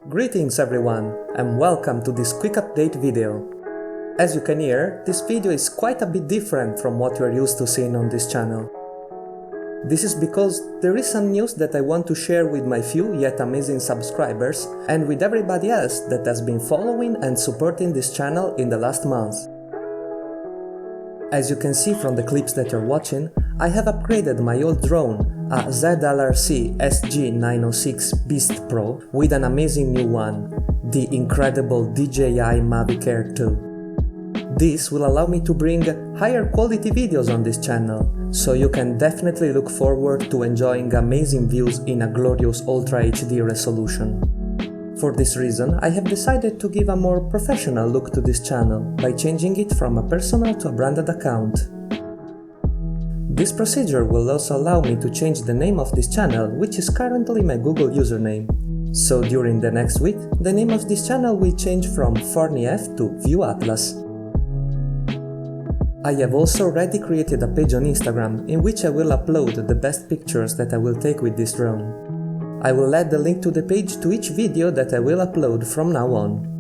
Greetings everyone, and welcome to this quick update video. As you can hear, this video is quite a bit different from what you are used to seeing on this channel. This is because there is some news that I want to share with my few yet amazing subscribers and with everybody else that has been following and supporting this channel in the last months. As you can see from the clips that you're watching, I have upgraded my old drone, a ZLRC SG906 Beast Pro, with an amazing new one, the incredible DJI Mavic Air 2. This will allow me to bring higher quality videos on this channel, so you can definitely look forward to enjoying amazing views in a glorious Ultra HD resolution. For this reason, I have decided to give a more professional look to this channel by changing it from a personal to a branded account. This procedure will also allow me to change the name of this channel, which is currently my Google username. So during the next week, the name of this channel will change from FornyF to ViewAtlas. I have also already created a page on Instagram in which I will upload the best pictures that I will take with this drone. I will add the link to the page to each video that I will upload from now on.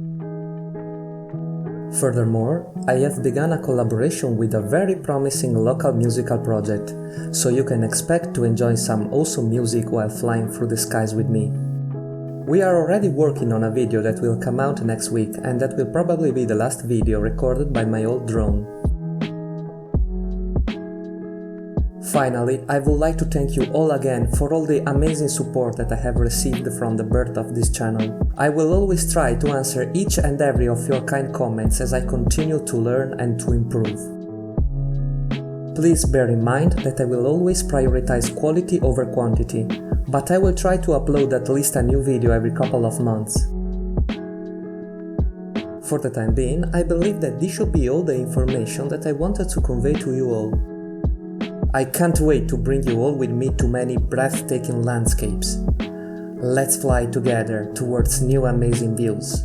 Furthermore, I have begun a collaboration with a very promising local musical project, so you can expect to enjoy some awesome music while flying through the skies with me. We are already working on a video that will come out next week, and that will probably be the last video recorded by my old drone. Finally, I would like to thank you all again for all the amazing support that I have received from the birth of this channel. I will always try to answer each and every of your kind comments as I continue to learn and to improve. Please bear in mind that I will always prioritize quality over quantity, but I will try to upload at least a new video every couple of months. For the time being, I believe that this should be all the information that I wanted to convey to you all. I can't wait to bring you all with me to many breathtaking landscapes. Let's fly together towards new amazing views.